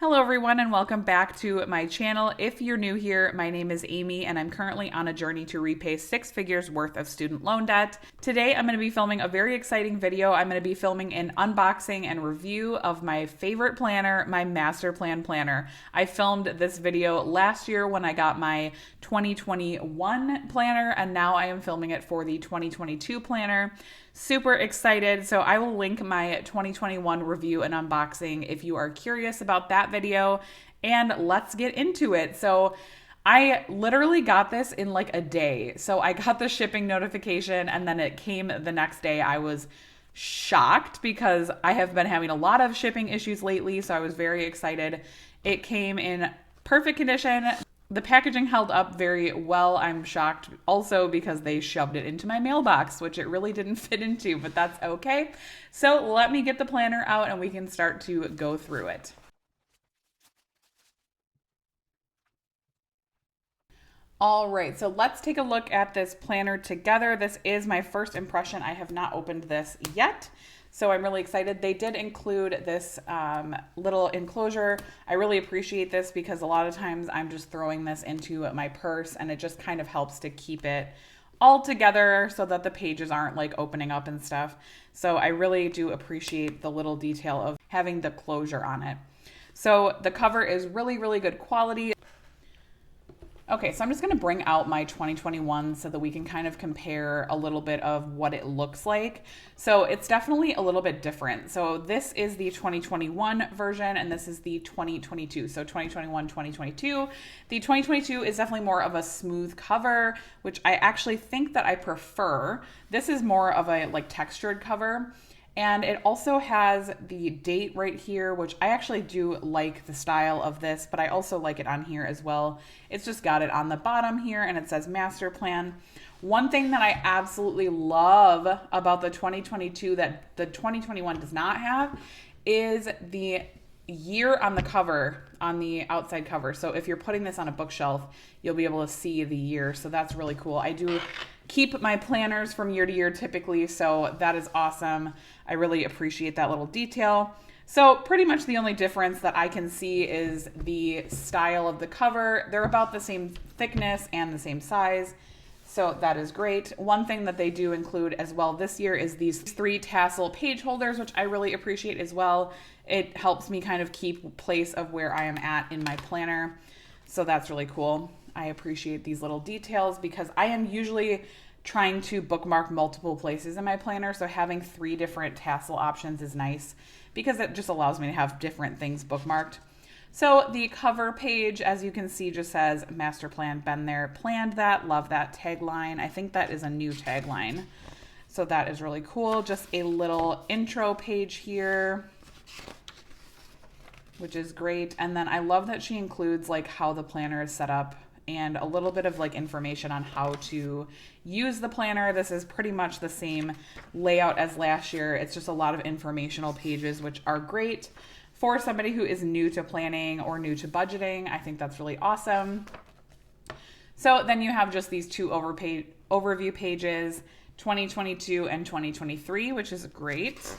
Hello everyone and welcome back to my channel. If you're new here, my name is Amy and I'm currently on a journey to repay 6 figures worth of student loan debt. Today I'm going to be filming a very exciting video. I'm going to be filming an unboxing and review of my favorite planner, my Master Plan planner. I filmed this video last year when I got my 2021 planner and now I am filming it for the 2022 planner. Super excited. So I will link my 2021 review and unboxing if you are curious about that video, and let's get into it. So I literally got this in like a day. So I got the shipping notification and then it came the next day. I was shocked because I have been having a lot of shipping issues lately. So I was very excited. It came in perfect condition. The packaging held up very well. I'm shocked also because they shoved it into my mailbox, which it really didn't fit into, but that's okay. So let me get the planner out and we can start to go through it. All right, so let's take a look at this planner together. This is my first impression. I have not opened this yet, so I'm really excited. They did include this little enclosure. I really appreciate this because a lot of times I'm just throwing this into my purse and it just kind of helps to keep it all together so that the pages aren't like opening up and stuff. So I really do appreciate the little detail of having the closure on it. So the cover is really, really good quality. Okay, so I'm just gonna bring out my 2021 so that we can kind of compare a little bit of what it looks like. So it's definitely a little bit different. So this is the 2021 version and this is the 2022. So 2021, 2022. The 2022 is definitely more of a smooth cover, which I actually think that I prefer. This is more of a like textured cover. And it also has the date right here, which I actually do like the style of this, but I also like it on here as well. It's just got it on the bottom here and it says Master Plan. One thing that I absolutely love about the 2022 that the 2021 does not have is the year on the cover, on the outside cover. So if you're putting this on a bookshelf, you'll be able to see the year. So that's really cool. I do keep my planners from year to year typically, so that is awesome. I really appreciate that little detail. So pretty much the only difference that I can see is the style of the cover. They're about the same thickness and the same size, so that is great. One thing that they do include as well this year is these 3 tassel page holders, which I really appreciate as well. It helps me kind of keep place of where I am at in my planner, so that's really cool. I appreciate these little details because I am usually trying to bookmark multiple places in my planner. So having 3 different tassel options is nice because it just allows me to have different things bookmarked. So the cover page, as you can see, just says Master Plan, been there, planned that, love that tagline. I think that is a new tagline. So that is really cool. Just a little intro page here, which is great. And then I love that she includes like how the planner is set up and a little bit of like information on how to use the planner. This is pretty much the same layout as last year. It's just a lot of informational pages, which are great for somebody who is new to planning or new to budgeting. I think that's really awesome. So then you have just these 2 overview pages, 2022 and 2023, which is great.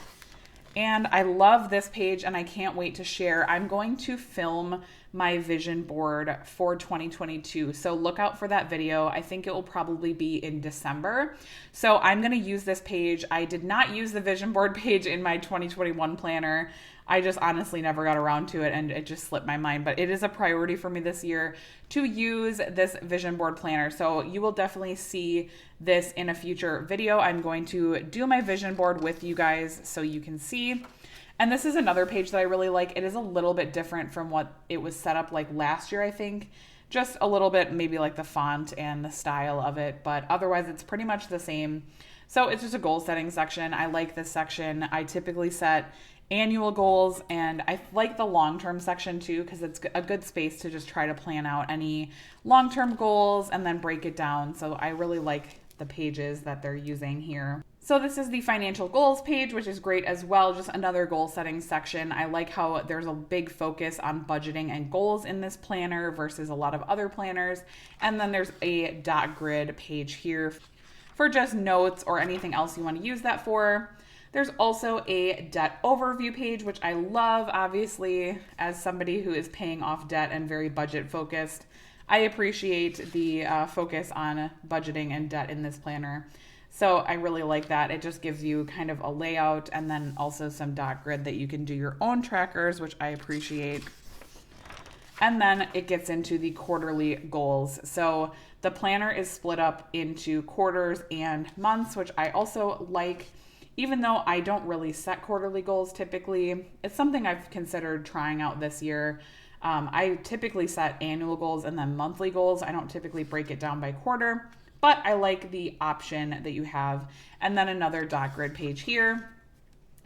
And I love this page and I can't wait to share. I'm going to film my vision board for 2022. So look out for that video. I think it will probably be in December. So I'm going to use this page. I did not use the vision board page in my 2021 planner. I just honestly never got around to it and it just slipped my mind, but it is a priority for me this year to use this vision board planner. So you will definitely see this in a future video. I'm going to do my vision board with you guys so you can see. And this is another page that I really like. It is a little bit different from what it was set up like last year, I think. Just a little bit, maybe like the font and the style of it, but otherwise it's pretty much the same. So it's just a goal setting section. I like this section. I typically set annual goals and I like the long-term section too because it's a good space to just try to plan out any long-term goals and then break it down. So I really like the pages that they're using here. So this is the financial goals page, which is great as well. Just another goal setting section. I like how there's a big focus on budgeting and goals in this planner versus a lot of other planners. And then there's a dot grid page here for just notes or anything else you want to use that for. There's also a debt overview page, which I love. Obviously, as somebody who is paying off debt and very budget focused, I appreciate the focus on budgeting and debt in this planner. So I really like that. It just gives you kind of a layout and then also some dot grid that you can do your own trackers, which I appreciate. And then it gets into the quarterly goals. So the planner is split up into quarters and months, which I also like. Even though I don't really set quarterly goals typically, it's something I've considered trying out this year. I typically set annual goals and then monthly goals. I don't typically break it down by quarter, but I like the option that you have. And then another dot grid page here.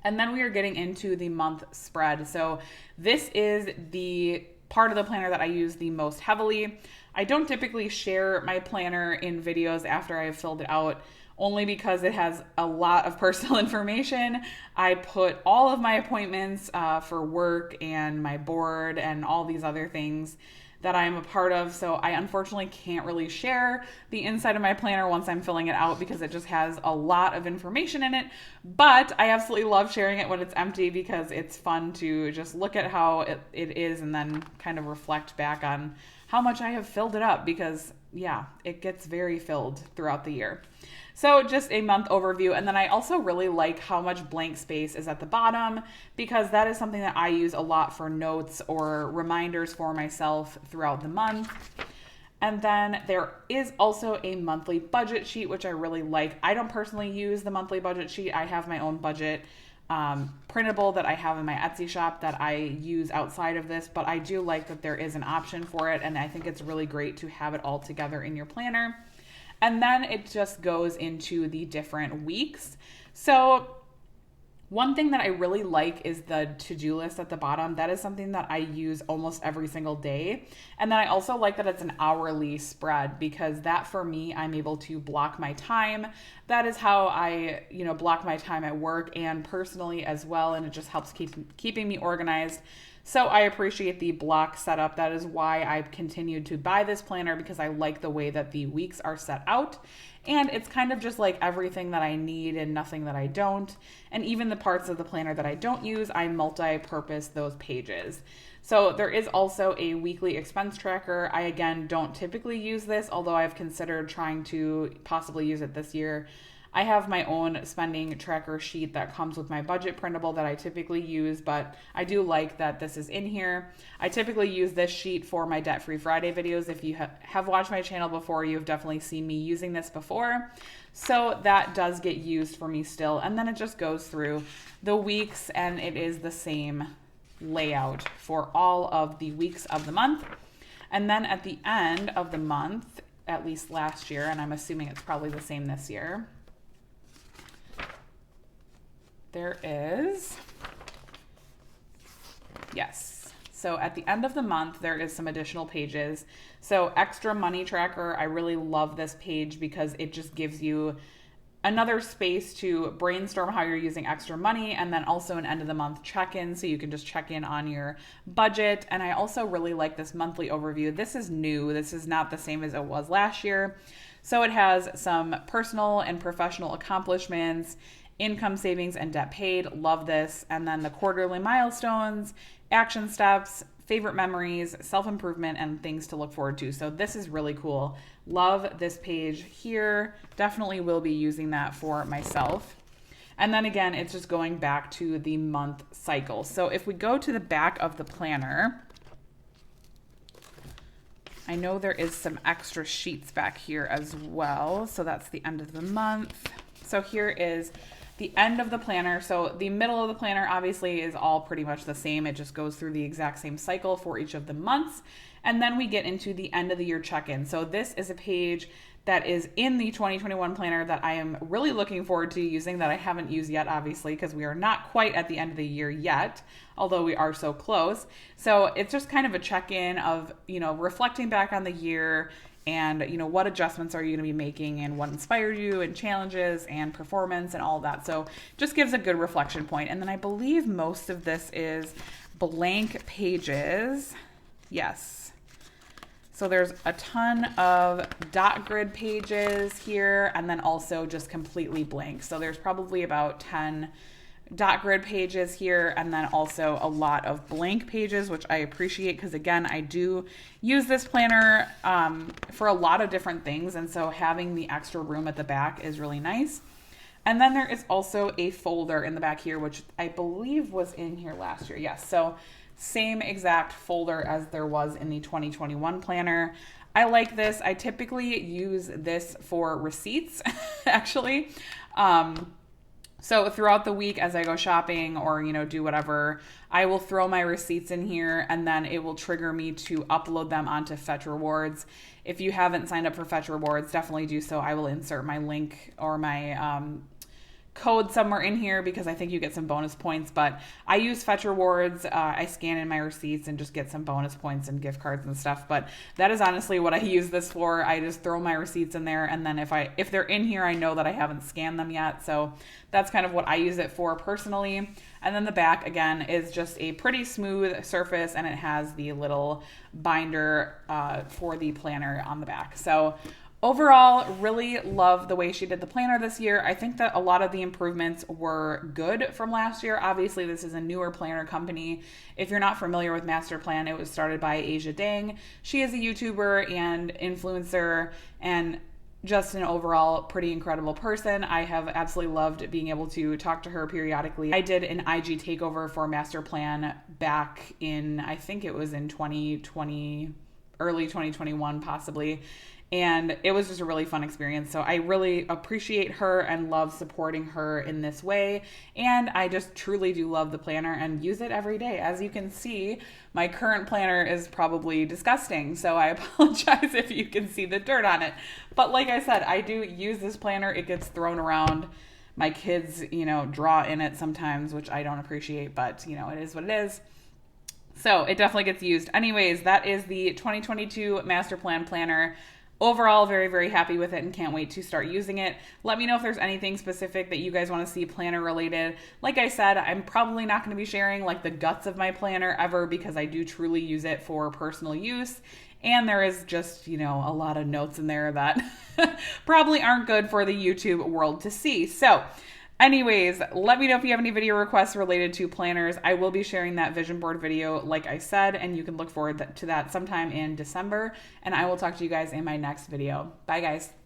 And then we are getting into the month spread. So this is the part of the planner that I use the most heavily. I don't typically share my planner in videos after I've filled it out, only because it has a lot of personal information. I put all of my appointments for work and my board and all these other things that I'm a part of. So I unfortunately can't really share the inside of my planner once I'm filling it out because it just has a lot of information in it. But I absolutely love sharing it when it's empty because it's fun to just look at how it is and then kind of reflect back on how much I have filled it up because, yeah, it gets very filled throughout the year. So just a month overview. And then I also really like how much blank space is at the bottom because that is something that I use a lot for notes or reminders for myself throughout the month. And then there is also a monthly budget sheet, which I really like. I don't personally use the monthly budget sheet. I have my own budget printable that I have in my Etsy shop that I use outside of this, but I do like that there is an option for it. And I think it's really great to have it all together in your planner. And then it just goes into the different weeks. So one thing that I really like is the to-do list at the bottom. That is something that I use almost every single day. And then I also like that it's an hourly spread because that for me, I'm able to block my time. That is how I, block my time at work and personally as well. And it just helps keeping me organized. So I appreciate the block setup. That is why I've continued to buy this planner because I like the way that the weeks are set out. And it's kind of just like everything that I need and nothing that I don't. And even the parts of the planner that I don't use, I multi-purpose those pages. So there is also a weekly expense tracker. I, again, don't typically use this, although I've considered trying to possibly use it this year. I have my own spending tracker sheet that comes with my budget printable that I typically use, but I do like that this is in here. I typically use this sheet for my Debt Free Friday videos. If you have watched my channel before, you've definitely seen me using this before. So that does get used for me still. And then it just goes through the weeks and it is the same layout for all of the weeks of the month. And then at the end of the month, at least last year, and I'm assuming it's probably the same this year, there is, yes. So at the end of the month, there is some additional pages. So extra money tracker, I really love this page because it just gives you another space to brainstorm how you're using extra money and then also an end of the month check-in so you can just check in on your budget. And I also really like this monthly overview. This is new. This is not the same as it was last year. So it has some personal and professional accomplishments, income, savings, and debt paid. Love this. And then the quarterly milestones, action steps, favorite memories, self-improvement, and things to look forward to. So this is really cool. Love this page here. Definitely will be using that for myself. And then again, it's just going back to the month cycle. So if we go to the back of the planner, I know there is some extra sheets back here as well. So that's the end of the month. So here is the end of the planner. So the middle of the planner obviously is all pretty much the same. It just goes through the exact same cycle for each of the months. And then we get into the end of the year check-in. So this is a page that is in the 2021 planner that I am really looking forward to using that I haven't used yet, obviously, because we are not quite at the end of the year yet, although we are so close. So it's just kind of a check-in of, reflecting back on the year and, what adjustments are you going to be making and what inspired you and challenges and performance and all that. So just gives a good reflection point. And then I believe most of this is blank pages. Yes. So there's a ton of dot grid pages here and then also just completely blank. So there's probably about 10 dot grid pages here, and then also a lot of blank pages, which I appreciate because, again, I do use this planner for a lot of different things, and so having the extra room at the back is really nice. And then there is also a folder in the back here, which I believe was in here last year. Yes, so same exact folder as there was in the 2021 planner. I like this. I typically use this for receipts, actually. So throughout the week as I go shopping or, do whatever, I will throw my receipts in here, and then it will trigger me to upload them onto Fetch Rewards. If you haven't signed up for Fetch Rewards, definitely do so. I will insert my link or my code somewhere in here because I think you get some bonus points, but I use Fetch Rewards. I scan in my receipts and just get some bonus points and gift cards and stuff, but that is honestly what I use this for. I just throw my receipts in there, and then if they're in here, I know that I haven't scanned them yet, so that's kind of what I use it for personally. And then the back, again, is just a pretty smooth surface, and it has the little binder for the planner on the back. So overall, really love the way she did the planner this year. I think that a lot of the improvements were good from last year. Obviously, this is a newer planner company. If you're not familiar with MSTRPLN, it was started by Ajadang. She is a YouTuber and influencer and just an overall pretty incredible person. I have absolutely loved being able to talk to her periodically. I did an IG takeover for MSTRPLN back in, I think it was in 2020, early 2021 possibly. And it was just a really fun experience. So I really appreciate her and love supporting her in this way. And I just truly do love the planner and use it every day. As you can see, my current planner is probably disgusting. So I apologize if you can see the dirt on it. But like I said, I do use this planner. It gets thrown around. My kids, draw in it sometimes, which I don't appreciate, but it is what it is. So it definitely gets used. Anyways, that is the 2022 MSTRPLN planner. Overall, very, very happy with it and can't wait to start using it. Let me know if there's anything specific that you guys want to see planner related. Like I said, I'm probably not going to be sharing like the guts of my planner ever because I do truly use it for personal use. And there is just, a lot of notes in there that probably aren't good for the YouTube world to see. So anyways, let me know if you have any video requests related to planners. I will be sharing that vision board video, like I said, and you can look forward to that sometime in December. And I will talk to you guys in my next video. Bye, guys.